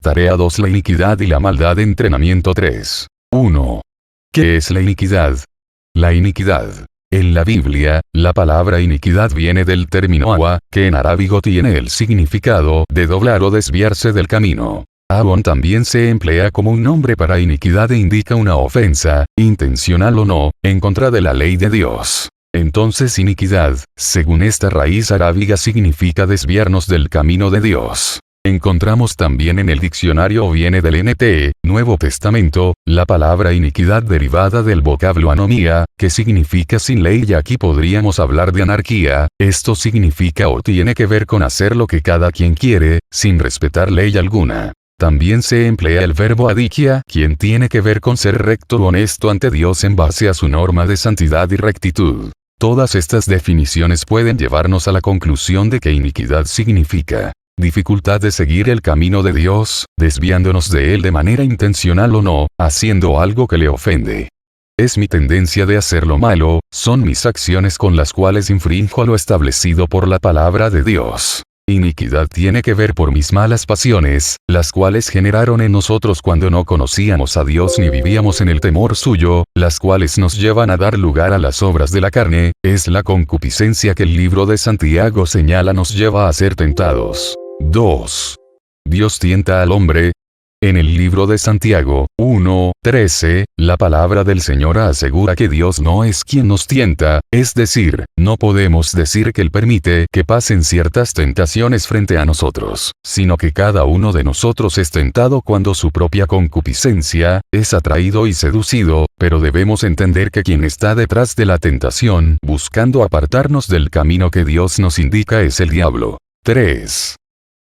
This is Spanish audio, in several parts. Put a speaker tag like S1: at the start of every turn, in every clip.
S1: Tarea 2. La iniquidad y la maldad. Entrenamiento 3. 1. ¿Qué es la iniquidad? La iniquidad. En la Biblia, la palabra iniquidad viene del término awa, que en arábigo tiene el significado de doblar o desviarse del camino. Avon también se emplea como un nombre para iniquidad e indica una ofensa, intencional o no, en contra de la ley de Dios. Entonces iniquidad, según esta raíz arábiga, significa desviarnos del camino de Dios. Encontramos también en el diccionario o viene del NT, Nuevo Testamento, la palabra iniquidad derivada del vocablo anomía, que significa sin ley, y aquí podríamos hablar de anarquía. Esto significa o tiene que ver con hacer lo que cada quien quiere, sin respetar ley alguna. También se emplea el verbo adikia, quien tiene que ver con ser recto o honesto ante Dios en base a su norma de santidad y rectitud. Todas estas definiciones pueden llevarnos a la conclusión de que iniquidad significa dificultad de seguir el camino de Dios, desviándonos de él de manera intencional o no, haciendo algo que le ofende. Es mi tendencia de hacer lo malo, son mis acciones con las cuales infrinjo a lo establecido por la palabra de Dios. Iniquidad tiene que ver por mis malas pasiones, las cuales generaron en nosotros cuando no conocíamos a Dios ni vivíamos en el temor suyo, las cuales nos llevan a dar lugar a las obras de la carne. Es la concupiscencia que el libro de Santiago señala nos lleva a ser tentados. 2. Dios tienta al hombre. En el libro de Santiago, 1:13, la palabra del Señor asegura que Dios no es quien nos tienta, es decir, no podemos decir que Él permite que pasen ciertas tentaciones frente a nosotros, sino que cada uno de nosotros es tentado cuando su propia concupiscencia es atraído y seducido, pero debemos entender que quien está detrás de la tentación, buscando apartarnos del camino que Dios nos indica, es el diablo. 3.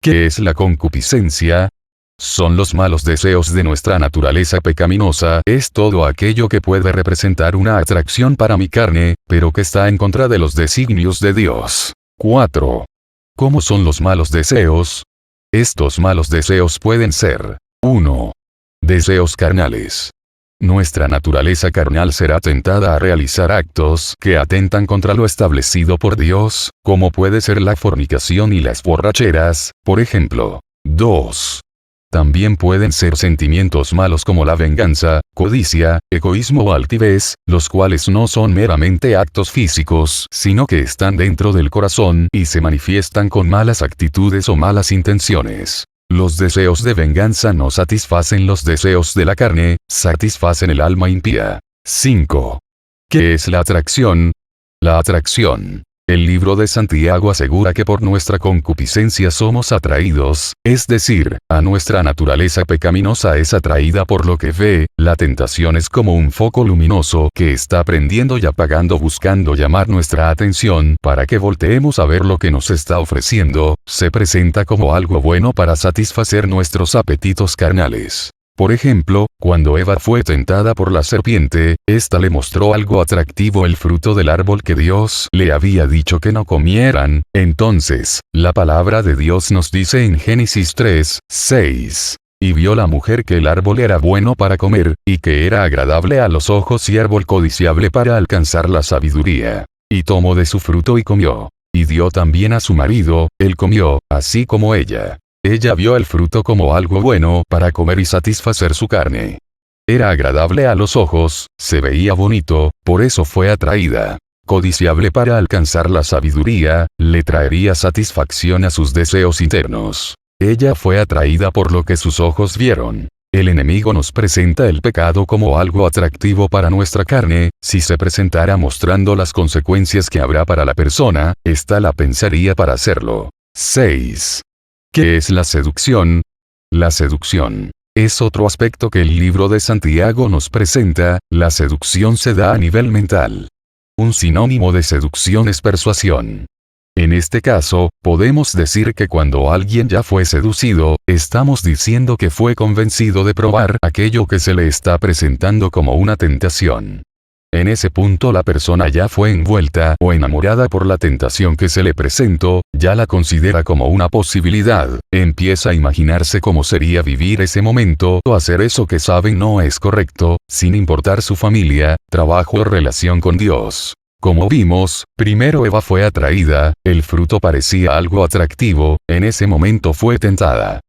S1: ¿Qué es la concupiscencia? Son los malos deseos de nuestra naturaleza pecaminosa, es todo aquello que puede representar una atracción para mi carne, pero que está en contra de los designios de Dios. 4. ¿Cómo son los malos deseos? Estos malos deseos pueden ser: 1. Deseos carnales. Nuestra naturaleza carnal será tentada a realizar actos que atentan contra lo establecido por Dios, como puede ser la fornicación y las borracheras, por ejemplo. 2. También pueden ser sentimientos malos como la venganza, codicia, egoísmo o altivez, los cuales no son meramente actos físicos, sino que están dentro del corazón y se manifiestan con malas actitudes o malas intenciones. Los deseos de venganza no satisfacen los deseos de la carne, satisfacen el alma impía. 5. ¿Qué es la atracción? La atracción. El libro de Santiago asegura que por nuestra concupiscencia somos atraídos, es decir, a nuestra naturaleza pecaminosa es atraída por lo que ve. La tentación es como un foco luminoso que está prendiendo y apagando buscando llamar nuestra atención para que volteemos a ver lo que nos está ofreciendo. Se presenta como algo bueno para satisfacer nuestros apetitos carnales. Por ejemplo, cuando Eva fue tentada por la serpiente, ésta le mostró algo atractivo, el fruto del árbol que Dios le había dicho que no comieran. Entonces, la palabra de Dios nos dice en Génesis 3:6. Y vio la mujer que el árbol era bueno para comer, y que era agradable a los ojos y árbol codiciable para alcanzar la sabiduría. Y tomó de su fruto y comió. Y dio también a su marido, él comió, así como ella. Ella vio el fruto como algo bueno para comer y satisfacer su carne. Era agradable a los ojos, se veía bonito, por eso fue atraída. Codiciable para alcanzar la sabiduría, le traería satisfacción a sus deseos internos. Ella fue atraída por lo que sus ojos vieron. El enemigo nos presenta el pecado como algo atractivo para nuestra carne. Si se presentara mostrando las consecuencias que habrá para la persona, ésta la pensaría para hacerlo. 6. ¿Qué es la seducción? La seducción es otro aspecto que el libro de Santiago nos presenta. La seducción se da a nivel mental. Un sinónimo de seducción es persuasión. En este caso, podemos decir que cuando alguien ya fue seducido, estamos diciendo que fue convencido de probar aquello que se le está presentando como una tentación. En ese punto la persona ya fue envuelta o enamorada por la tentación que se le presentó, ya la considera como una posibilidad, empieza a imaginarse cómo sería vivir ese momento o hacer eso que sabe no es correcto, sin importar su familia, trabajo o relación con Dios. Como vimos, primero Eva fue atraída, el fruto parecía algo atractivo, en ese momento fue tentada.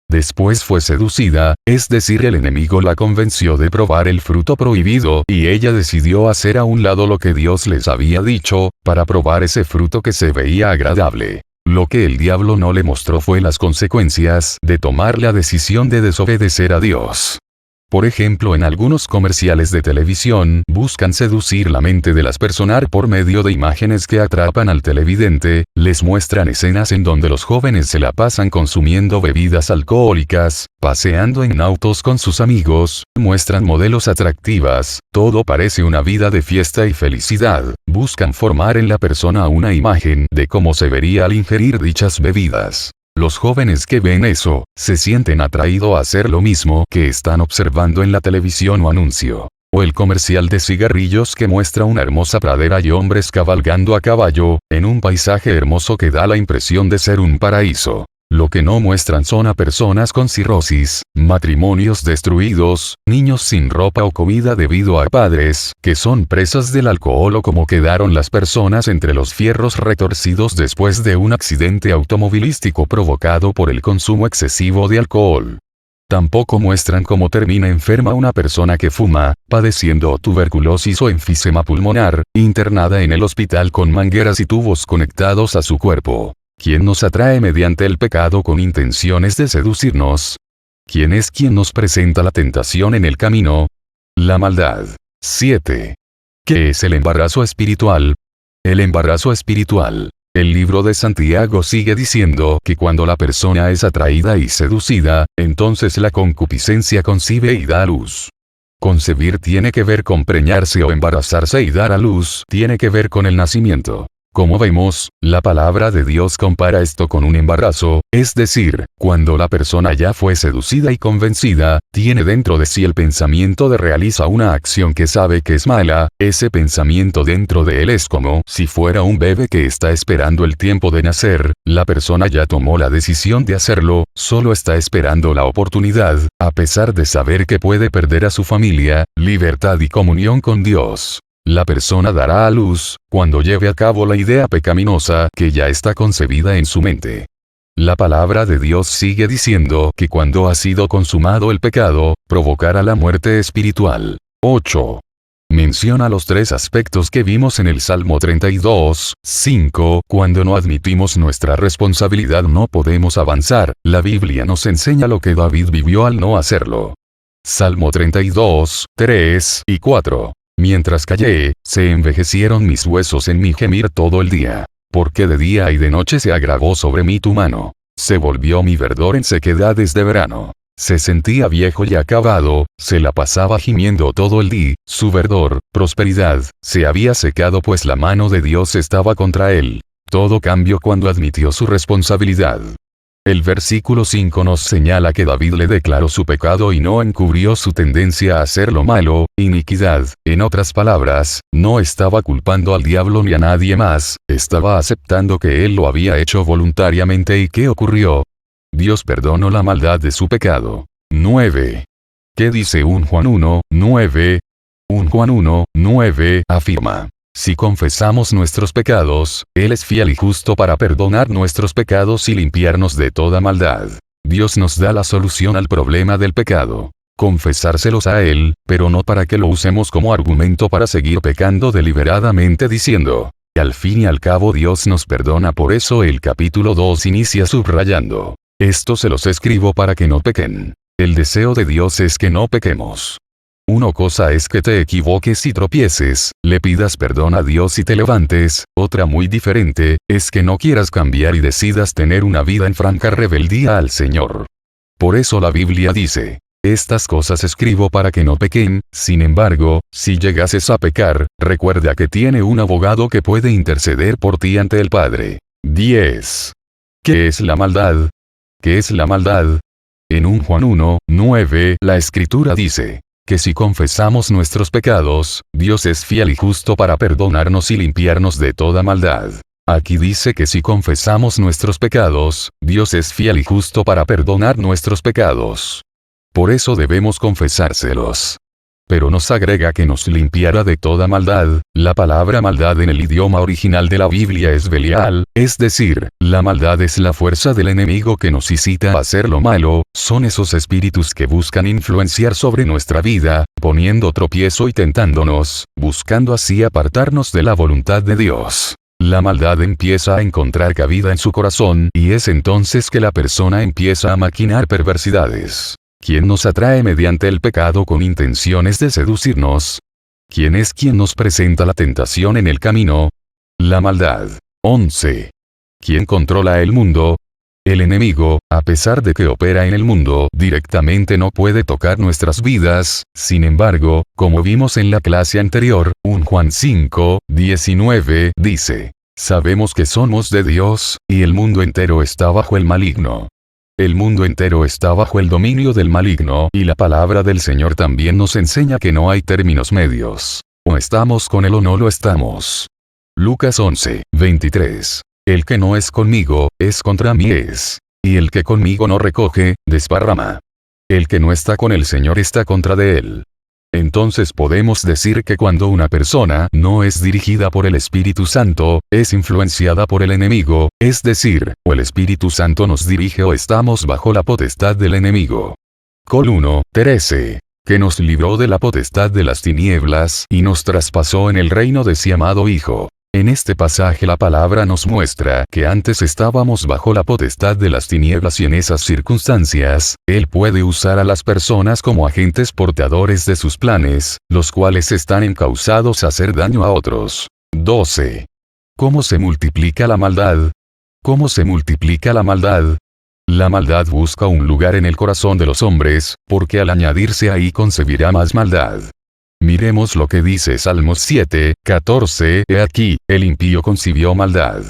S1: Después fue seducida, es decir, el enemigo la convenció de probar el fruto prohibido y ella decidió hacer a un lado lo que Dios les había dicho, para probar ese fruto que se veía agradable. Lo que el diablo no le mostró fue las consecuencias de tomar la decisión de desobedecer a Dios. Por ejemplo, en algunos comerciales de televisión buscan seducir la mente de las personas por medio de imágenes que atrapan al televidente, les muestran escenas en donde los jóvenes se la pasan consumiendo bebidas alcohólicas, paseando en autos con sus amigos, muestran modelos atractivas, todo parece una vida de fiesta y felicidad, buscan formar en la persona una imagen de cómo se vería al ingerir dichas bebidas. Los jóvenes que ven eso, se sienten atraídos a hacer lo mismo que están observando en la televisión o anuncio. O el comercial de cigarrillos que muestra una hermosa pradera y hombres cabalgando a caballo, en un paisaje hermoso que da la impresión de ser un paraíso. Lo que no muestran son a personas con cirrosis, matrimonios destruidos, niños sin ropa o comida debido a padres que son presas del alcohol o cómo quedaron las personas entre los fierros retorcidos después de un accidente automovilístico provocado por el consumo excesivo de alcohol. Tampoco muestran cómo termina enferma una persona que fuma, padeciendo tuberculosis o enfisema pulmonar, internada en el hospital con mangueras y tubos conectados a su cuerpo. ¿Quién nos atrae mediante el pecado con intenciones de seducirnos? ¿Quién es quien nos presenta la tentación en el camino? La maldad. 7. ¿Qué es el embarazo espiritual? El embarazo espiritual. El libro de Santiago sigue diciendo que cuando la persona es atraída y seducida, entonces la concupiscencia concibe y da a luz. Concebir tiene que ver con preñarse o embarazarse y dar a luz tiene que ver con el nacimiento. Como vemos, la palabra de Dios compara esto con un embarazo, es decir, cuando la persona ya fue seducida y convencida, tiene dentro de sí el pensamiento de realizar una acción que sabe que es mala, ese pensamiento dentro de él es como si fuera un bebé que está esperando el tiempo de nacer, la persona ya tomó la decisión de hacerlo, solo está esperando la oportunidad, a pesar de saber que puede perder a su familia, libertad y comunión con Dios. La persona dará a luz, cuando lleve a cabo la idea pecaminosa que ya está concebida en su mente. La palabra de Dios sigue diciendo que cuando ha sido consumado el pecado, provocará la muerte espiritual. 8. Menciona los tres aspectos que vimos en el Salmo 32, 5. Cuando no admitimos nuestra responsabilidad no podemos avanzar, la Biblia nos enseña lo que David vivió al no hacerlo. Salmo 32, 3 y 4. Mientras callé, se envejecieron mis huesos en mi gemir todo el día. Porque de día y de noche se agravó sobre mí tu mano. Se volvió mi verdor en sequedades de verano. Se sentía viejo y acabado, se la pasaba gimiendo todo el día, su verdor, prosperidad, se había secado pues la mano de Dios estaba contra él. Todo cambió cuando admitió su responsabilidad. El versículo 5 nos señala que David le declaró su pecado y no encubrió su tendencia a hacer lo malo, iniquidad. En otras palabras, no estaba culpando al diablo ni a nadie más, estaba aceptando que él lo había hecho voluntariamente. ¿Y qué ocurrió? Dios perdonó la maldad de su pecado. 9. ¿Qué dice 1 Juan 1, 9? 1 Juan 1, 9 afirma: si confesamos nuestros pecados, Él es fiel y justo para perdonar nuestros pecados y limpiarnos de toda maldad. Dios nos da la solución al problema del pecado. Confesárselos a Él, pero no para que lo usemos como argumento para seguir pecando deliberadamente diciendo, al fin y al cabo Dios nos perdona. Por eso el capítulo 2 inicia subrayando: esto se los escribo para que no pequen. El deseo de Dios es que no pequemos. Una cosa es que te equivoques y tropieces, le pidas perdón a Dios y te levantes, otra muy diferente, es que no quieras cambiar y decidas tener una vida en franca rebeldía al Señor. Por eso la Biblia dice, estas cosas escribo para que no pequen. Sin embargo, si llegases a pecar, recuerda que tiene un abogado que puede interceder por ti ante el Padre. 10. ¿Qué es la maldad? ¿Qué es la maldad? En 1 Juan 1, 9, la Escritura dice que si confesamos nuestros pecados, Dios es fiel y justo para perdonarnos y limpiarnos de toda maldad. Aquí dice que si confesamos nuestros pecados, Dios es fiel y justo para perdonar nuestros pecados. Por eso debemos confesárselos. pero nos agrega que nos limpiará de toda maldad. La palabra maldad en el idioma original de la Biblia es Belial, es decir, la maldad es la fuerza del enemigo que nos incita a hacer lo malo, son esos espíritus que buscan influenciar sobre nuestra vida, poniendo tropiezo y tentándonos, buscando así apartarnos de la voluntad de Dios. La maldad empieza a encontrar cabida en su corazón y es entonces que la persona empieza a maquinar perversidades. ¿Quién nos atrae mediante el pecado con intenciones de seducirnos? ¿Quién es quien nos presenta la tentación en el camino? La maldad. 11. ¿Quién controla el mundo? El enemigo, a pesar de que opera en el mundo, directamente no puede tocar nuestras vidas. Sin embargo, como vimos en la clase anterior, 1 Juan 5, 19, dice: sabemos que somos de Dios, y el mundo entero está bajo el maligno. El mundo entero está bajo el dominio del maligno, y la palabra del Señor también nos enseña que no hay términos medios. O estamos con él o no lo estamos. Lucas 11, 23. El que no es conmigo, es contra mí es. Y el que conmigo no recoge, desparrama. El que no está con el Señor está contra de él. Entonces podemos decir que cuando una persona no es dirigida por el Espíritu Santo, es influenciada por el enemigo, es decir, o el Espíritu Santo nos dirige o estamos bajo la potestad del enemigo. Col 1, 13. Que nos libró de la potestad de las tinieblas y nos traspasó en el reino de su amado Hijo. En este pasaje la palabra nos muestra que antes estábamos bajo la potestad de las tinieblas y en esas circunstancias, Él puede usar a las personas como agentes portadores de sus planes, los cuales están encausados a hacer daño a otros. 12. ¿Cómo se multiplica la maldad? ¿Cómo se multiplica la maldad? La maldad busca un lugar en el corazón de los hombres, porque al añadirse ahí concebirá más maldad. Miremos lo que dice Salmos 7, 14, he aquí, el impío concibió maldad.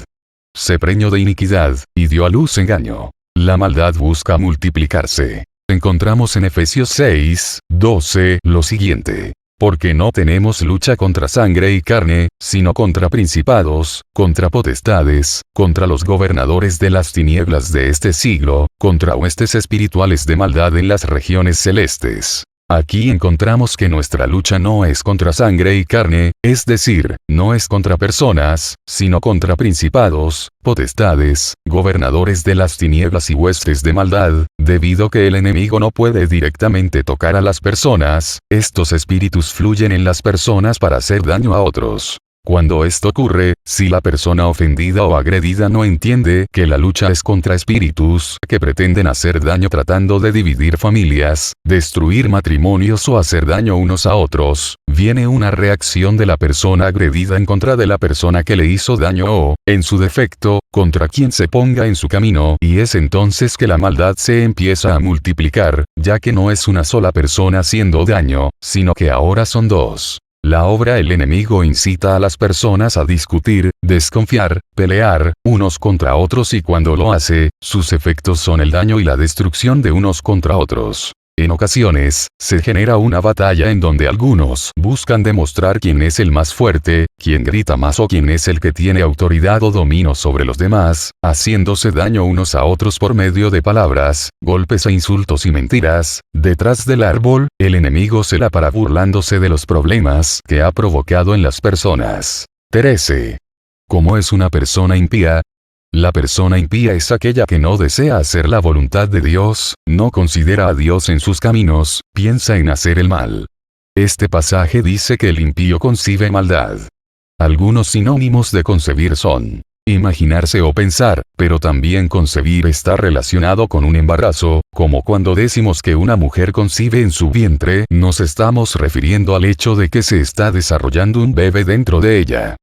S1: Se preñó de iniquidad, y dio a luz engaño. La maldad busca multiplicarse. Encontramos en Efesios 6, 12, lo siguiente. Porque no tenemos lucha contra sangre y carne, sino contra principados, contra potestades, contra los gobernadores de las tinieblas de este siglo, contra huestes espirituales de maldad en las regiones celestes. Aquí encontramos que nuestra lucha no es contra sangre y carne, es decir, no es contra personas, sino contra principados, potestades, gobernadores de las tinieblas y huestes de maldad, debido que el enemigo no puede directamente tocar a las personas, estos espíritus fluyen en las personas para hacer daño a otros. Cuando esto ocurre, si la persona ofendida o agredida no entiende que la lucha es contra espíritus que pretenden hacer daño tratando de dividir familias, destruir matrimonios o hacer daño unos a otros, viene una reacción de la persona agredida en contra de la persona que le hizo daño o, en su defecto, contra quien se ponga en su camino, y es entonces que la maldad se empieza a multiplicar, ya que no es una sola persona haciendo daño, sino que ahora son dos. La obra el enemigo incita a las personas a discutir, desconfiar, pelear, unos contra otros y cuando lo hace, sus efectos son el daño y la destrucción de unos contra otros. En ocasiones, se genera una batalla en donde algunos buscan demostrar quién es el más fuerte, quién grita más o quién es el que tiene autoridad o dominio sobre los demás, haciéndose daño unos a otros por medio de palabras, golpes e insultos y mentiras. Detrás del árbol, el enemigo se la para burlándose de los problemas que ha provocado en las personas. 13. ¿Cómo es una persona impía? La persona impía es aquella que no desea hacer la voluntad de Dios, no considera a Dios en sus caminos, piensa en hacer el mal. Este pasaje dice que el impío concibe maldad. Algunos sinónimos de concebir son imaginarse o pensar, pero también concebir está relacionado con un embarazo, como cuando decimos que una mujer concibe en su vientre, nos estamos refiriendo al hecho de que se está desarrollando un bebé dentro de ella.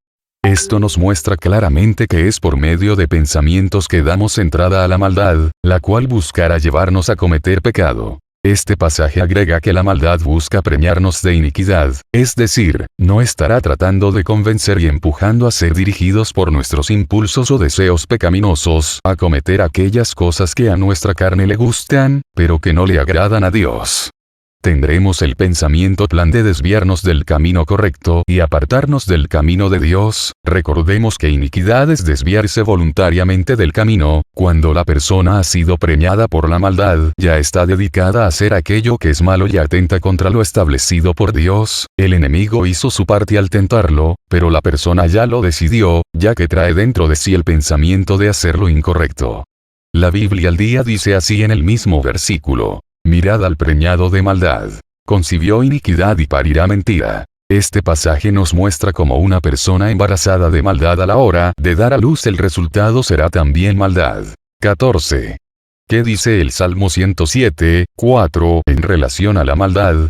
S1: Esto nos muestra claramente que es por medio de pensamientos que damos entrada a la maldad, la cual buscará llevarnos a cometer pecado. Este pasaje agrega que la maldad busca premiarnos de iniquidad, es decir, no estará tratando de convencer y empujando a ser dirigidos por nuestros impulsos o deseos pecaminosos a cometer aquellas cosas que a nuestra carne le gustan, pero que no le agradan a Dios. tendremos el pensamiento plan de desviarnos del camino correcto y apartarnos del camino de Dios. Recordemos que iniquidad es desviarse voluntariamente del camino. Cuando la persona ha sido preñada por la maldad, ya está dedicada a hacer aquello que es malo y atenta contra lo establecido por Dios. El enemigo hizo su parte al tentarlo, pero la persona ya lo decidió, ya que trae dentro de sí el pensamiento de hacer lo incorrecto. La Biblia al día dice así en el mismo versículo: mirad al preñado de maldad. Concibió iniquidad y parirá mentira. Este pasaje nos muestra cómo una persona embarazada de maldad a la hora de dar a luz el resultado será también maldad. 14. ¿Qué dice el Salmo 107, 4 en relación a la maldad?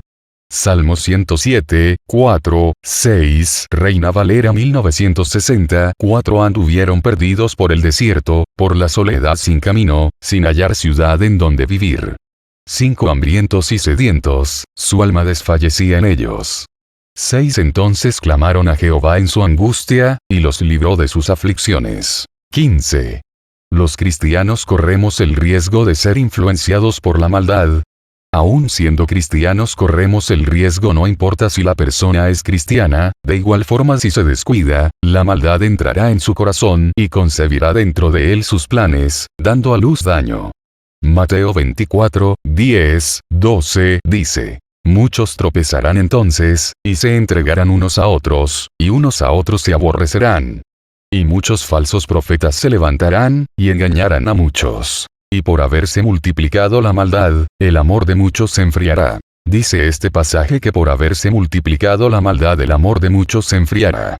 S1: Salmo 107, 4, 6, Reina Valera 1960, 4 anduvieron perdidos por el desierto, por la soledad sin camino, sin hallar ciudad en donde vivir. 5 hambrientos y sedientos, su alma desfallecía en ellos. 6 entonces clamaron a Jehová en su angustia, y los libró de sus aflicciones. 15. Los cristianos corremos el riesgo de ser influenciados por la maldad. Aún siendo cristianos corremos el riesgo, no importa si la persona es cristiana. De igual forma, si se descuida, la maldad entrará en su corazón y concebirá dentro de él sus planes, dando a luz daño. Mateo 24, 10, 12 dice: muchos tropezarán entonces, y se entregarán unos a otros, y unos a otros se aborrecerán. Y muchos falsos profetas se levantarán, y engañarán a muchos. Y por haberse multiplicado la maldad, el amor de muchos se enfriará. Dice este pasaje que por haberse multiplicado la maldad, el amor de muchos se enfriará.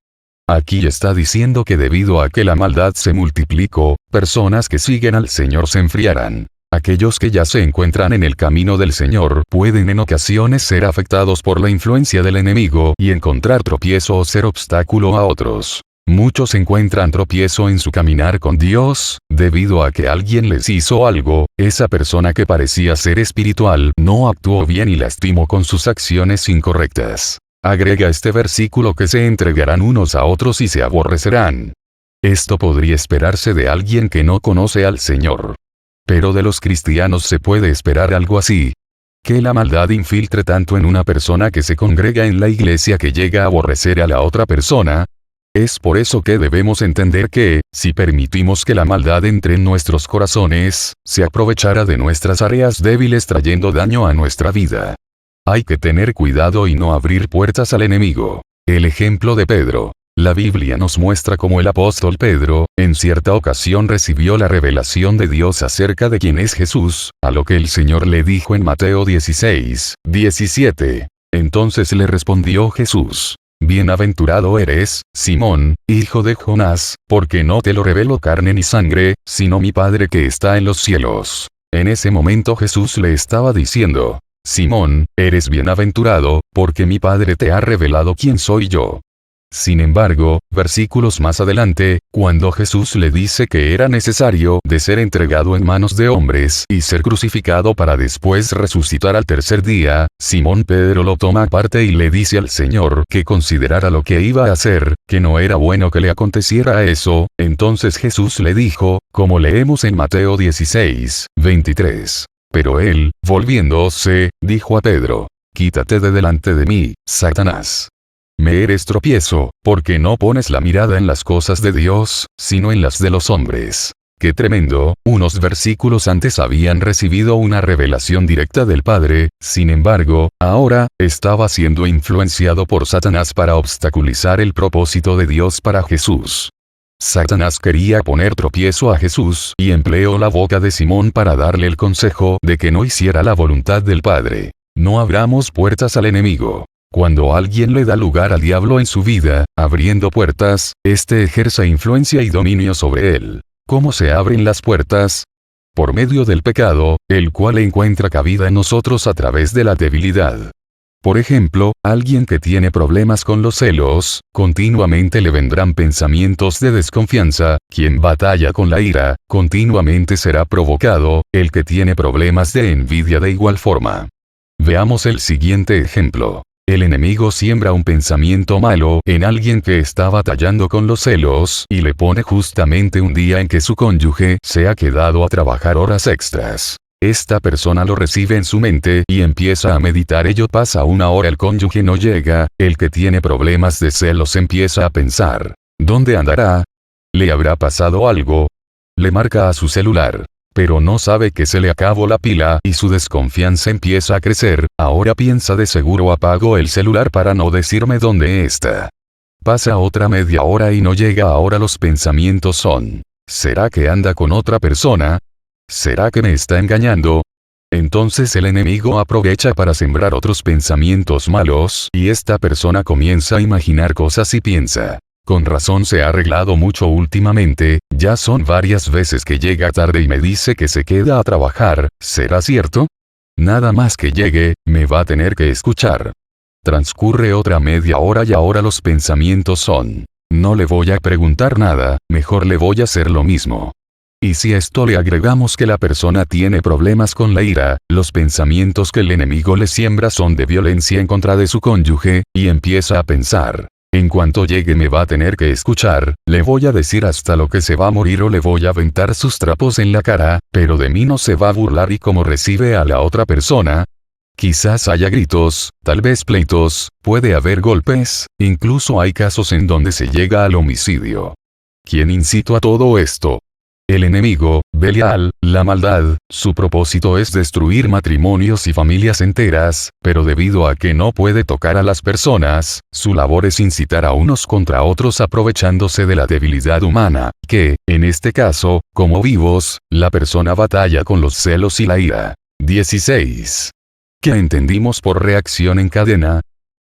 S1: Aquí está diciendo que debido a que la maldad se multiplicó, personas que siguen al Señor se enfriarán. Aquellos que ya se encuentran en el camino del Señor pueden en ocasiones ser afectados por la influencia del enemigo y encontrar tropiezo o ser obstáculo a otros. Muchos encuentran tropiezo en su caminar con Dios, debido a que alguien les hizo algo. Esa persona que parecía ser espiritual no actuó bien y lastimó con sus acciones incorrectas. Agrega este versículo que se entregarán unos a otros y se aborrecerán. Esto podría esperarse de alguien que no conoce al Señor. Pero de los cristianos se puede esperar algo así. Que la maldad infiltre tanto en una persona que se congrega en la iglesia que llega a aborrecer a la otra persona. Es por eso que debemos entender que, si permitimos que la maldad entre en nuestros corazones, se aprovechará de nuestras áreas débiles trayendo daño a nuestra vida. Hay que tener cuidado y no abrir puertas al enemigo. El ejemplo de Pedro. La Biblia nos muestra cómo el apóstol Pedro, en cierta ocasión recibió la revelación de Dios acerca de quién es Jesús, a lo que el Señor le dijo en Mateo 16, 17. Entonces le respondió Jesús: bienaventurado eres, Simón, hijo de Jonás, porque no te lo reveló carne ni sangre, sino mi Padre que está en los cielos. En ese momento Jesús le estaba diciendo: Simón, eres bienaventurado, porque mi Padre te ha revelado quién soy yo. Sin embargo, versículos más adelante, cuando Jesús le dice que era necesario de ser entregado en manos de hombres y ser crucificado para después resucitar al tercer día, Simón Pedro lo toma aparte y le dice al Señor que considerara lo que iba a hacer, que no era bueno que le aconteciera eso. Entonces Jesús le dijo, como leemos en Mateo 16, 23. Pero él, volviéndose, dijo a Pedro: quítate de delante de mí, Satanás. Me eres tropiezo, porque no pones la mirada en las cosas de Dios, sino en las de los hombres. ¡Qué tremendo! Unos versículos antes habían recibido una revelación directa del Padre, sin embargo, ahora, estaba siendo influenciado por Satanás para obstaculizar el propósito de Dios para Jesús. Satanás quería poner tropiezo a Jesús y empleó la boca de Simón para darle el consejo de que no hiciera la voluntad del Padre. No abramos puertas al enemigo. Cuando alguien le da lugar al diablo en su vida, abriendo puertas, éste ejerce influencia y dominio sobre él. ¿Cómo se abren las puertas? Por medio del pecado, el cual encuentra cabida en nosotros a través de la debilidad. Por ejemplo, alguien que tiene problemas con los celos, continuamente le vendrán pensamientos de desconfianza. Quien batalla con la ira, continuamente será provocado. El que tiene problemas de envidia de igual forma. Veamos el siguiente ejemplo. El enemigo siembra un pensamiento malo en alguien que está batallando con los celos y le pone justamente un día en que su cónyuge se ha quedado a trabajar horas extras. Esta persona lo recibe en su mente y empieza a meditar. Ello pasa 1 hora, el cónyuge no llega, el que tiene problemas de celos empieza a pensar, ¿dónde andará? ¿Le habrá pasado algo? Le marca a su celular, pero no sabe que se le acabó la pila y su desconfianza empieza a crecer. Ahora piensa, de seguro apago el celular para no decirme dónde está. Pasa otra media hora y no llega. Ahora los pensamientos son, ¿será que anda con otra persona? ¿Será que me está engañando? Entonces el enemigo aprovecha para sembrar otros pensamientos malos y esta persona comienza a imaginar cosas y piensa, con razón se ha arreglado mucho últimamente, ya son varias veces que llega tarde y me dice que se queda a trabajar, ¿será cierto? Nada más que llegue, me va a tener que escuchar. Transcurre otra media hora y ahora los pensamientos son, no le voy a preguntar nada, mejor le voy a hacer lo mismo. Y si a esto le agregamos que la persona tiene problemas con la ira, los pensamientos que el enemigo le siembra son de violencia en contra de su cónyuge, y empieza a pensar, en cuanto llegue me va a tener que escuchar, le voy a decir hasta lo que se va a morir o le voy a aventar sus trapos en la cara, pero de mí no se va a burlar. Y como recibe a la otra persona, quizás haya gritos, tal vez pleitos, puede haber golpes, incluso hay casos en donde se llega al homicidio. ¿Quién incitó a todo esto? El enemigo, Belial, la maldad. Su propósito es destruir matrimonios y familias enteras, pero debido a que no puede tocar a las personas, su labor es incitar a unos contra otros aprovechándose de la debilidad humana, que, en este caso, como vivos, la persona batalla con los celos y la ira. 16. ¿Qué entendimos por reacción en cadena?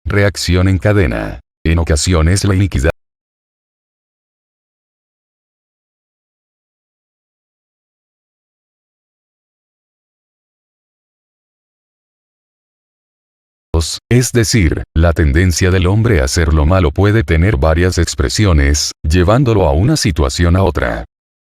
S1: Reacción en cadena. En ocasiones la iniquidad es decir, la tendencia del hombre a hacer lo malo puede tener varias expresiones, llevándolo a una situación a otra.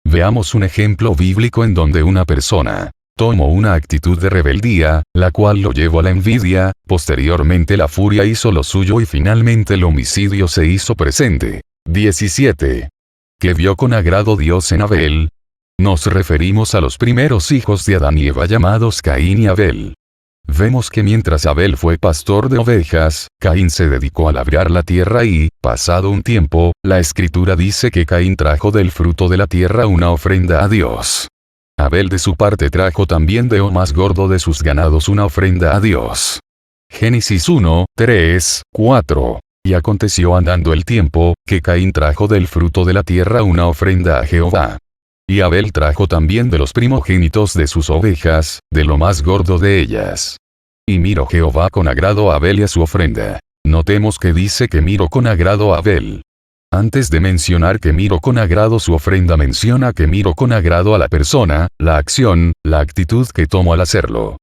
S1: Veamos un ejemplo bíblico en donde una persona tomó una actitud de rebeldía, la cual lo llevó a la envidia, posteriormente la furia hizo lo suyo y finalmente el homicidio se hizo presente. 17. ¿Qué vio con agrado Dios en Abel? Nos referimos a los primeros hijos de Adán y Eva llamados Caín y Abel. Vemos que mientras Abel fue pastor de ovejas, Caín se dedicó a labrar la tierra y, pasado un tiempo, la escritura dice que Caín trajo del fruto de la tierra una ofrenda a Dios. Abel de su parte trajo también de lo más gordo de sus ganados una ofrenda a Dios. Génesis 1, 3, 4. Y aconteció andando el tiempo, que Caín trajo del fruto de la tierra una ofrenda a Jehová. Y Abel trajo también de los primogénitos de sus ovejas, de lo más gordo de ellas. Y miró Jehová con agrado a Abel y a su ofrenda. Notemos que dice que miró con agrado a Abel. Antes de mencionar que miró con agrado su ofrenda, menciona que miró con agrado a la persona, la acción, la actitud que tomó al hacerlo.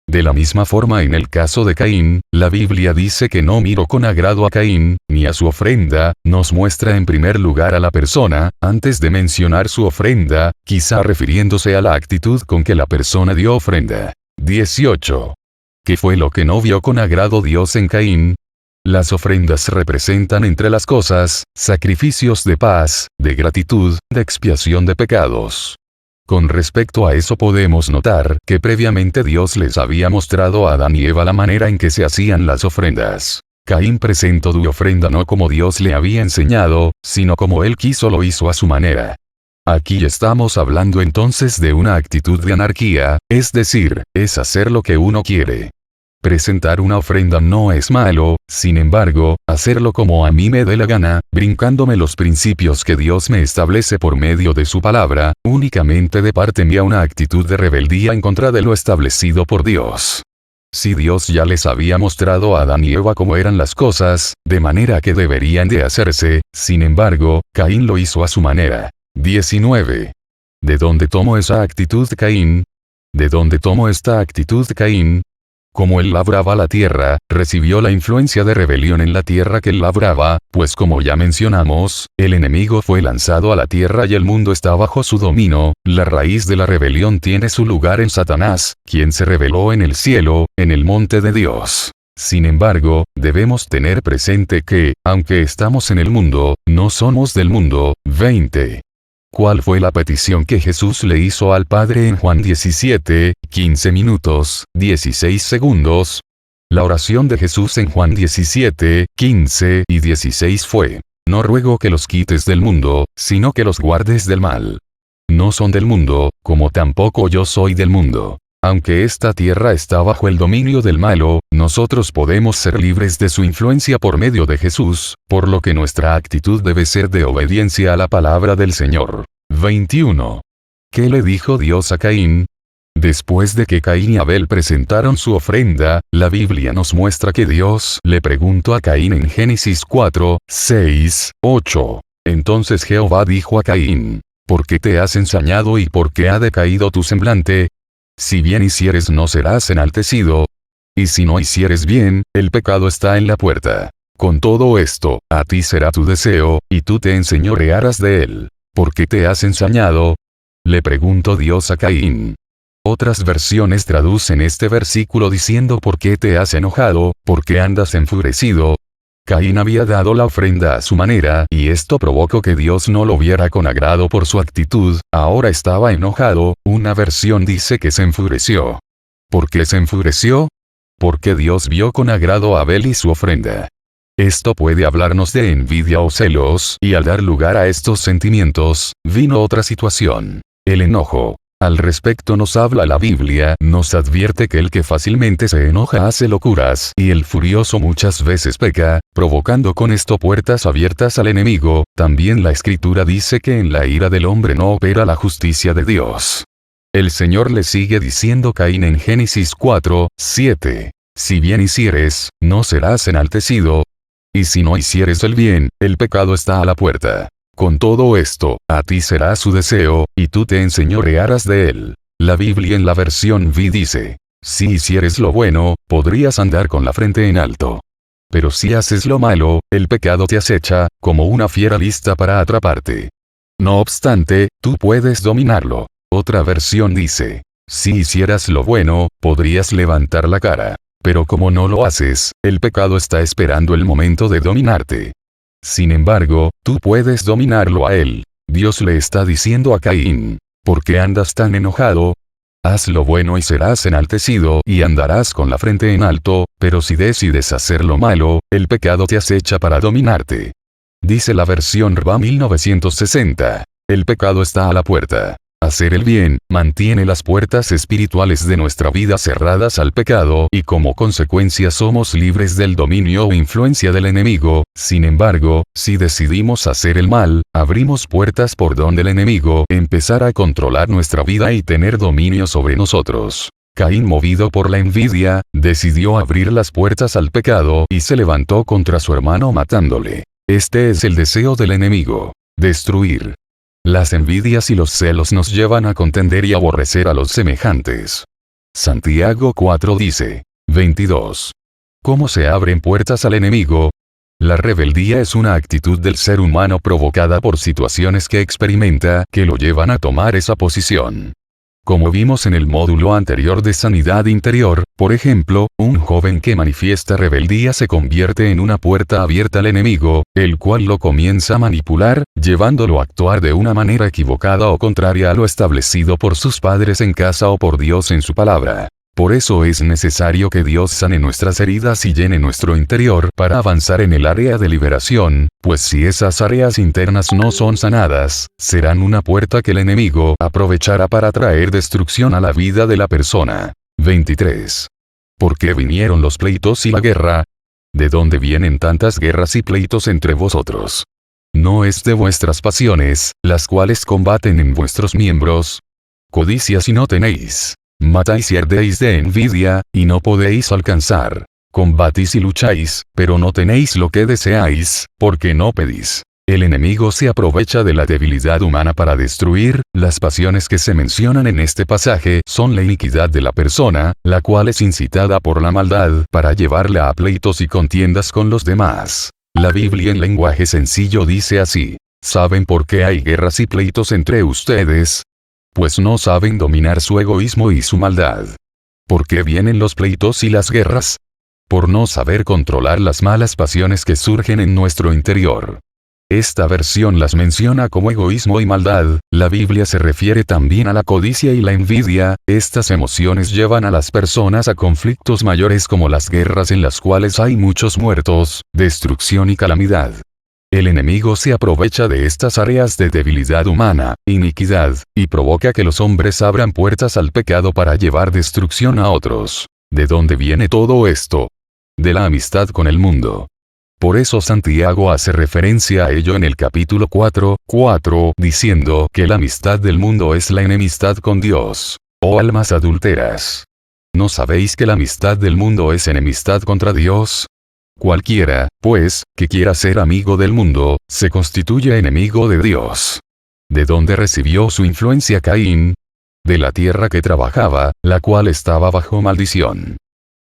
S1: De la misma forma en el caso de Caín, la Biblia dice que no miró con agrado a Caín, ni a su ofrenda, nos muestra en primer lugar a la persona, antes de mencionar su ofrenda, quizá refiriéndose a la actitud con que la persona dio ofrenda. 18. ¿Qué fue lo que no vio con agrado Dios en Caín? Las ofrendas representan entre las cosas, sacrificios de paz, de gratitud, de expiación de pecados. Con respecto a eso podemos notar que previamente Dios les había mostrado a Adán y Eva la manera en que se hacían las ofrendas. Caín presentó su ofrenda no como Dios le había enseñado, sino como él quiso, lo hizo a su manera. Aquí estamos hablando entonces de una actitud de anarquía, es decir, es hacer lo que uno quiere. Presentar una ofrenda no es malo, sin embargo, hacerlo como a mí me dé la gana, brincándome los principios que Dios me establece por medio de su palabra, únicamente de parte mía una actitud de rebeldía en contra de lo establecido por Dios. Si Dios ya les había mostrado a Adán y Eva cómo eran las cosas, de manera que deberían de hacerse, sin embargo, Caín lo hizo a su manera. 19. ¿De dónde tomó esa actitud Caín? ¿De dónde tomó esta actitud Caín? Como él labraba la tierra, recibió la influencia de rebelión en la tierra que él labraba, pues como ya mencionamos, el enemigo fue lanzado a la tierra y el mundo está bajo su dominio. La raíz de la rebelión tiene su lugar en Satanás, quien se rebeló en el cielo, en el monte de Dios. Sin embargo, debemos tener presente que, aunque estamos en el mundo, no somos del mundo. 20. ¿Cuál fue la petición que Jesús le hizo al Padre en Juan 17, 15 minutos, 16 segundos? La oración de Jesús en Juan 17, 15 y 16 fue: no ruego que los quites del mundo, sino que los guardes del mal. No son del mundo, como tampoco yo soy del mundo. Aunque esta tierra está bajo el dominio del malo, nosotros podemos ser libres de su influencia por medio de Jesús, por lo que nuestra actitud debe ser de obediencia a la palabra del Señor. 21. ¿Qué le dijo Dios a Caín? Después de que Caín y Abel presentaron su ofrenda, la Biblia nos muestra que Dios le preguntó a Caín en Génesis 4, 6, 8. Entonces Jehová dijo a Caín: ¿por qué te has ensañado y por qué ha decaído tu semblante? Si bien hicieres no serás enaltecido, y si no hicieres bien, el pecado está en la puerta. Con todo esto, a ti será tu deseo, y tú te enseñorearás de él. ¿Por qué te has ensañado? Le preguntó Dios a Caín. Otras versiones traducen este versículo diciendo: ¿por qué te has enojado? ¿Por qué andas enfurecido? Caín había dado la ofrenda a su manera, y esto provocó que Dios no lo viera con agrado por su actitud. Ahora estaba enojado. Una versión dice que se enfureció. ¿Por qué se enfureció? Porque Dios vio con agrado a Abel y su ofrenda. Esto puede hablarnos de envidia o celos, y al dar lugar a estos sentimientos, vino otra situación: el enojo. Al respecto nos habla la Biblia, nos advierte que el que fácilmente se enoja hace locuras, y el furioso muchas veces peca, provocando con esto puertas abiertas al enemigo. También la Escritura dice que en la ira del hombre no opera la justicia de Dios. El Señor le sigue diciendo a Caín en Génesis 4, 7. Si bien hicieres, no serás enaltecido, y si no hicieres el bien, el pecado está a la puerta. Con todo esto, a ti será su deseo, y tú te enseñorearás de él. La Biblia en la versión V dice: si hicieres lo bueno, podrías andar con la frente en alto. Pero si haces lo malo, el pecado te acecha, como una fiera lista para atraparte. No obstante, tú puedes dominarlo. Otra versión dice: si hicieras lo bueno, podrías levantar la cara. Pero como no lo haces, el pecado está esperando el momento de dominarte. Sin embargo, tú puedes dominarlo a él. Dios le está diciendo a Caín: ¿por qué andas tan enojado? Haz lo bueno y serás enaltecido y andarás con la frente en alto, pero si decides hacer lo malo, el pecado te acecha para dominarte. Dice la versión RVA 1960. El pecado está a la puerta. Hacer el bien, mantiene las puertas espirituales de nuestra vida cerradas al pecado, y como consecuencia somos libres del dominio o influencia del enemigo. Sin embargo, si decidimos hacer el mal, abrimos puertas por donde el enemigo empezará a controlar nuestra vida y tener dominio sobre nosotros. Caín, movido por la envidia, decidió abrir las puertas al pecado y se levantó contra su hermano matándole. Este es el deseo del enemigo: destruir. Las envidias y los celos nos llevan a contender y aborrecer a los semejantes. Santiago 4 dice, 22. ¿Cómo se abren puertas al enemigo? La rebeldía es una actitud del ser humano provocada por situaciones que experimenta que lo llevan a tomar esa posición. Como vimos en el módulo anterior de sanidad interior, por ejemplo, un joven que manifiesta rebeldía se convierte en una puerta abierta al enemigo, el cual lo comienza a manipular, llevándolo a actuar de una manera equivocada o contraria a lo establecido por sus padres en casa o por Dios en su palabra. Por eso es necesario que Dios sane nuestras heridas y llene nuestro interior para avanzar en el área de liberación, pues si esas áreas internas no son sanadas, serán una puerta que el enemigo aprovechará para traer destrucción a la vida de la persona. 23. ¿Por qué vinieron los pleitos y la guerra? ¿De dónde vienen tantas guerras y pleitos entre vosotros? ¿No es de vuestras pasiones, las cuales combaten en vuestros miembros? Codicia si no tenéis. Matáis y ardéis de envidia, y no podéis alcanzar. Combatís y lucháis, pero no tenéis lo que deseáis, porque no pedís. El enemigo se aprovecha de la debilidad humana para destruir. Las pasiones que se mencionan en este pasaje son la iniquidad de la persona, la cual es incitada por la maldad para llevarla a pleitos y contiendas con los demás. La Biblia en lenguaje sencillo dice así: ¿saben por qué hay guerras y pleitos entre ustedes? Pues no saben dominar su egoísmo y su maldad. ¿Por qué vienen los pleitos y las guerras? Por no saber controlar las malas pasiones que surgen en nuestro interior. Esta versión las menciona como egoísmo y maldad. La Biblia se refiere también a la codicia y la envidia. Estas emociones llevan a las personas a conflictos mayores como las guerras en las cuales hay muchos muertos, destrucción y calamidad. El enemigo se aprovecha de estas áreas de debilidad humana, iniquidad, y provoca que los hombres abran puertas al pecado para llevar destrucción a otros. ¿De dónde viene todo esto? De la amistad con el mundo. Por eso Santiago hace referencia a ello en el capítulo 4:4, diciendo que la amistad del mundo es la enemistad con Dios. Oh almas adúlteras. ¿No sabéis que la amistad del mundo es enemistad contra Dios? Cualquiera, pues, que quiera ser amigo del mundo, se constituye enemigo de Dios. ¿De dónde recibió su influencia Caín? De la tierra que trabajaba, la cual estaba bajo maldición.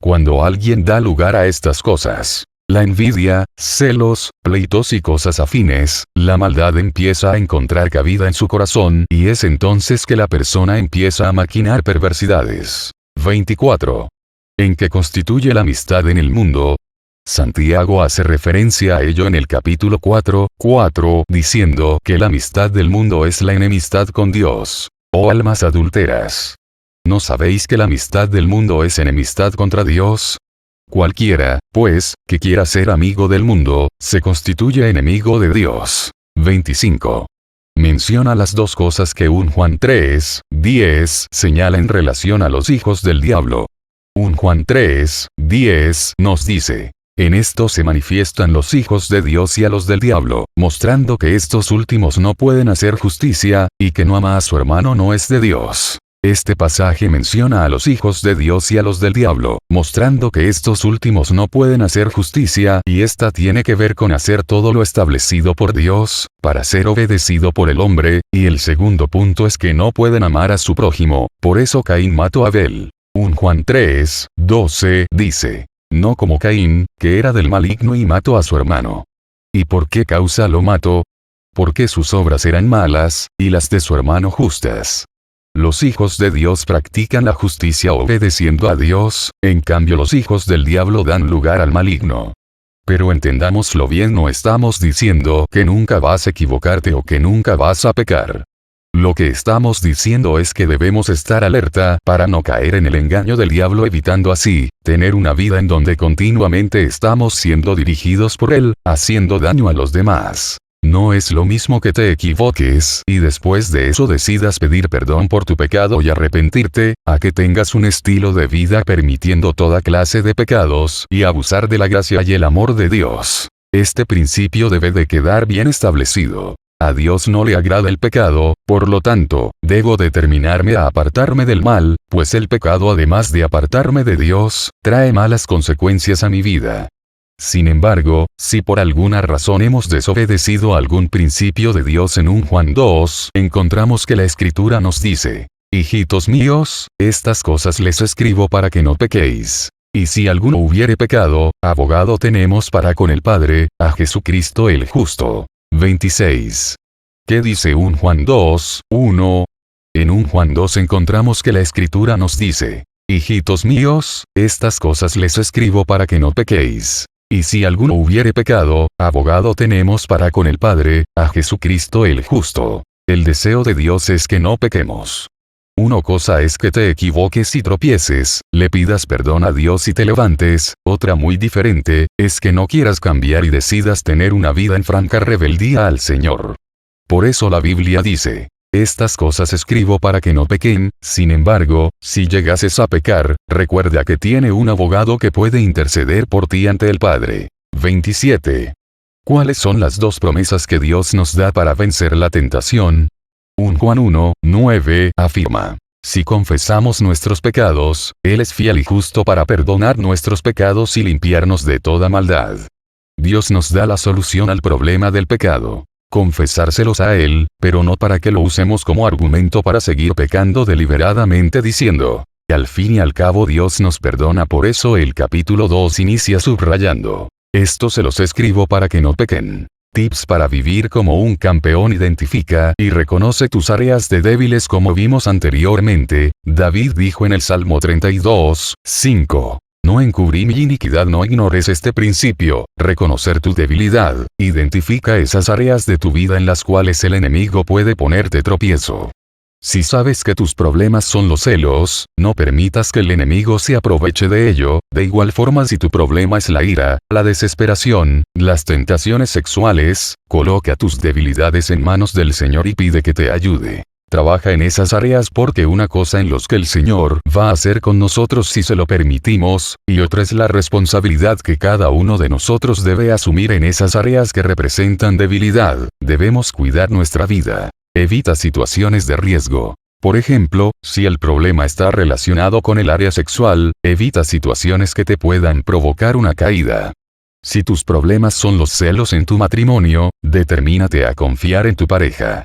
S1: Cuando alguien da lugar a estas cosas, la envidia, celos, pleitos y cosas afines, la maldad empieza a encontrar cabida en su corazón y es entonces que la persona empieza a maquinar perversidades. 24. ¿En qué constituye la amistad en el mundo? Santiago hace referencia a ello en el capítulo 4:4, diciendo que la amistad del mundo es la enemistad con Dios. Oh almas adúlteras. ¿No sabéis que la amistad del mundo es enemistad contra Dios? Cualquiera, pues, que quiera ser amigo del mundo, se constituye enemigo de Dios. 25. Menciona las dos cosas que 1 Juan 3:10 señala en relación a los hijos del diablo. 1 Juan 3:10 nos dice: en esto se manifiestan los hijos de Dios y a los del diablo, mostrando que estos últimos no pueden hacer justicia, y que no ama a su hermano no es de Dios. Este pasaje menciona a los hijos de Dios y a los del diablo, mostrando que estos últimos no pueden hacer justicia, y esta tiene que ver con hacer todo lo establecido por Dios, para ser obedecido por el hombre, y el segundo punto es que no pueden amar a su prójimo, por eso Caín mató a Abel. 1 Juan 3:12 dice: no como Caín, que era del maligno y mató a su hermano. ¿Y por qué causa lo mató? Porque sus obras eran malas, y las de su hermano justas. Los hijos de Dios practican la justicia obedeciendo a Dios, en cambio los hijos del diablo dan lugar al maligno. Pero entendámoslo bien, no estamos diciendo que nunca vas a equivocarte o que nunca vas a pecar. Lo que estamos diciendo es que debemos estar alerta para no caer en el engaño del diablo, evitando así tener una vida en donde continuamente estamos siendo dirigidos por él, haciendo daño a los demás. No es lo mismo que te equivoques y después de eso decidas pedir perdón por tu pecado y arrepentirte, a que tengas un estilo de vida permitiendo toda clase de pecados y abusar de la gracia y el amor de Dios. Este principio debe de quedar bien establecido. A Dios no le agrada el pecado, por lo tanto, debo determinarme a apartarme del mal, pues el pecado, además de apartarme de Dios, trae malas consecuencias a mi vida. Sin embargo, si por alguna razón hemos desobedecido algún principio de Dios en 1 Juan 2, encontramos que la Escritura nos dice: hijitos míos, estas cosas les escribo para que no pequéis. Y si alguno hubiere pecado, abogado tenemos para con el Padre, a Jesucristo el justo. 26. ¿Qué dice 1 Juan 2:1? En 1 Juan 2 encontramos que la Escritura nos dice: hijitos míos, estas cosas les escribo para que no pequéis. Y si alguno hubiere pecado, abogado tenemos para con el Padre, a Jesucristo el justo. El deseo de Dios es que no pequemos. Una cosa es que te equivoques y tropieces, le pidas perdón a Dios y te levantes, otra muy diferente, es que no quieras cambiar y decidas tener una vida en franca rebeldía al Señor. Por eso la Biblia dice: estas cosas escribo para que no pequen. Sin embargo, si llegases a pecar, recuerda que tiene un abogado que puede interceder por ti ante el Padre. 27. ¿Cuáles son las dos promesas que Dios nos da para vencer la tentación? 1 Juan 1:9 afirma: si confesamos nuestros pecados, Él es fiel y justo para perdonar nuestros pecados y limpiarnos de toda maldad. Dios nos da la solución al problema del pecado. Confesárselos a Él, pero no para que lo usemos como argumento para seguir pecando deliberadamente diciendo: al fin y al cabo Dios nos perdona. Por eso el capítulo 2 inicia subrayando: esto se los escribo para que no pequen. Tips para vivir como un campeón. Identifica y reconoce tus áreas de débiles. Como vimos anteriormente, David dijo en el Salmo 32:5: No encubrí mi iniquidad. No ignores este principio, reconocer tu debilidad, identifica esas áreas de tu vida en las cuales el enemigo puede ponerte tropiezo. Si sabes que tus problemas son los celos, no permitas que el enemigo se aproveche de ello. De igual forma, si tu problema es la ira, la desesperación, las tentaciones sexuales, coloca tus debilidades en manos del Señor y pide que te ayude. Trabaja en esas áreas, porque una cosa en los que el Señor va a hacer con nosotros si se lo permitimos, y otra es la responsabilidad que cada uno de nosotros debe asumir en esas áreas que representan debilidad. Debemos cuidar nuestra vida. Evita situaciones de riesgo. Por ejemplo, si el problema está relacionado con el área sexual, evita situaciones que te puedan provocar una caída. Si tus problemas son los celos en tu matrimonio, determínate a confiar en tu pareja.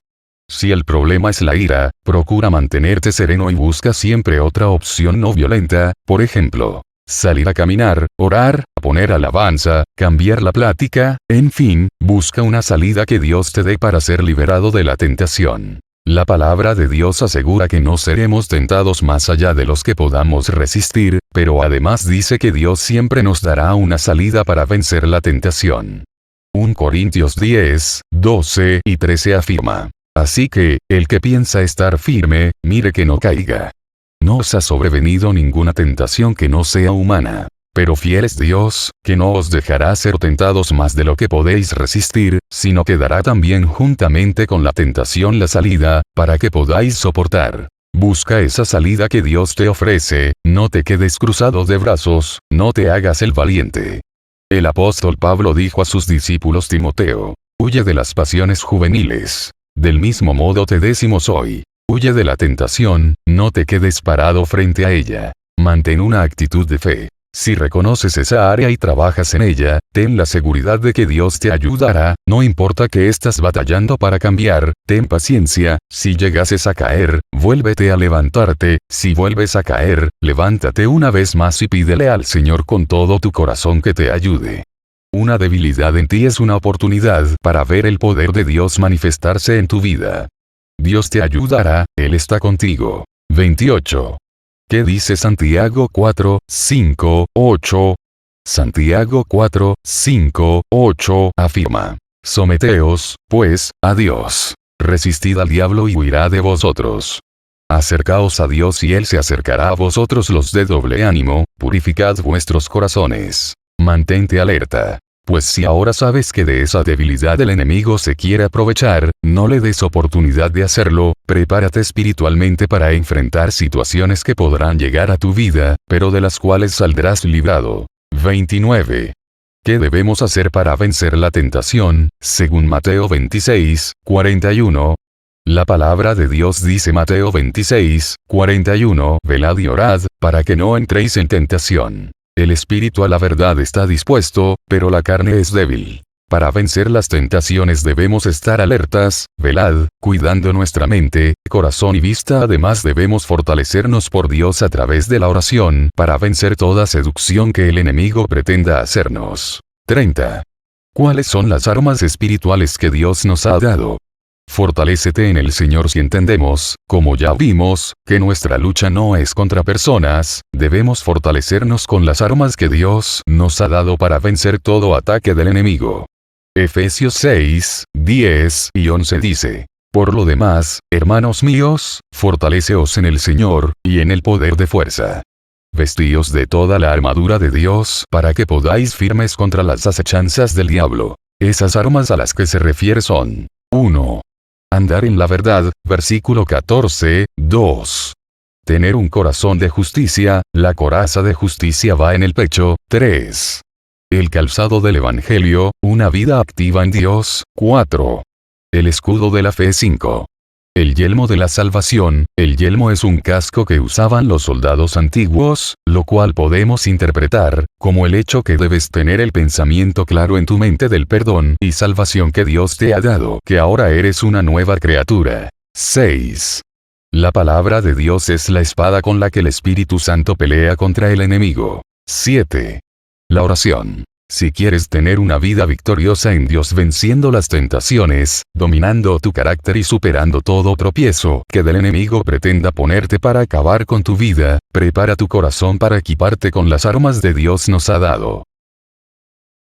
S1: Si el problema es la ira, procura mantenerte sereno y busca siempre otra opción no violenta, por ejemplo, salir a caminar, orar, poner alabanza, cambiar la plática, en fin, busca una salida que Dios te dé para ser liberado de la tentación. La palabra de Dios asegura que no seremos tentados más allá de los que podamos resistir, pero además dice que Dios siempre nos dará una salida para vencer la tentación. 1 Corintios 10, 12 y 13 afirma: así que, el que piensa estar firme, mire que no caiga. No os ha sobrevenido ninguna tentación que no sea humana. Pero fiel es Dios, que no os dejará ser tentados más de lo que podéis resistir, sino que dará también juntamente con la tentación la salida, para que podáis soportar. Busca esa salida que Dios te ofrece, no te quedes cruzado de brazos, no te hagas el valiente. El apóstol Pablo dijo a sus discípulos Timoteo: huye de las pasiones juveniles. Del mismo modo te decimos hoy: huye de la tentación, no te quedes parado frente a ella. Mantén una actitud de fe. Si reconoces esa área y trabajas en ella, ten la seguridad de que Dios te ayudará, no importa que estás batallando para cambiar, ten paciencia. Si llegases a caer, vuélvete a levantarte. Si vuelves a caer, levántate una vez más y pídele al Señor con todo tu corazón que te ayude. Una debilidad en ti es una oportunidad para ver el poder de Dios manifestarse en tu vida. Dios te ayudará, Él está contigo. 28. ¿Qué dice Santiago 4, 5, 8? Santiago 4, 5, 8 afirma: someteos, pues, a Dios. Resistid al diablo y huirá de vosotros. Acercaos a Dios y Él se acercará a vosotros. Los de doble ánimo, purificad vuestros corazones. Mantente alerta. Pues si ahora sabes que de esa debilidad el enemigo se quiere aprovechar, no le des oportunidad de hacerlo. Prepárate espiritualmente para enfrentar situaciones que podrán llegar a tu vida, pero de las cuales saldrás librado. 29. ¿Qué debemos hacer para vencer la tentación? Según Mateo 26, 41. La palabra de Dios dice Mateo 26, 41, velad y orad, para que no entréis en tentación. El espíritu a la verdad está dispuesto, pero la carne es débil. Para vencer las tentaciones debemos estar alertas, velad, cuidando nuestra mente, corazón y vista. Además debemos fortalecernos por Dios a través de la oración, para vencer toda seducción que el enemigo pretenda hacernos. 30. ¿Cuáles son las armas espirituales que Dios nos ha dado? Fortalécete en el Señor. Si entendemos, como ya vimos, que nuestra lucha no es contra personas, debemos fortalecernos con las armas que Dios nos ha dado para vencer todo ataque del enemigo. Efesios 6, 10 y 11 dice: por lo demás, hermanos míos, fortaleceos en el Señor, y en el poder de fuerza. Vestíos de toda la armadura de Dios para que podáis firmes contra las acechanzas del diablo. Esas armas a las que se refiere son: 1. Andar en la verdad, versículo 14, 2. Tener un corazón de justicia, la coraza de justicia va en el pecho, 3. El calzado del Evangelio, una vida activa en Dios, 4. El escudo de la fe, 5. El yelmo de la salvación. El yelmo es un casco que usaban los soldados antiguos, lo cual podemos interpretar como el hecho que debes tener el pensamiento claro en tu mente del perdón y salvación que Dios te ha dado, que ahora eres una nueva criatura. 6. La palabra de Dios es la espada con la que el Espíritu Santo pelea contra el enemigo. 7. La oración. Si quieres tener una vida victoriosa en Dios venciendo las tentaciones, dominando tu carácter y superando todo tropiezo que del enemigo pretenda ponerte para acabar con tu vida, prepara tu corazón para equiparte con las armas de Dios nos ha dado.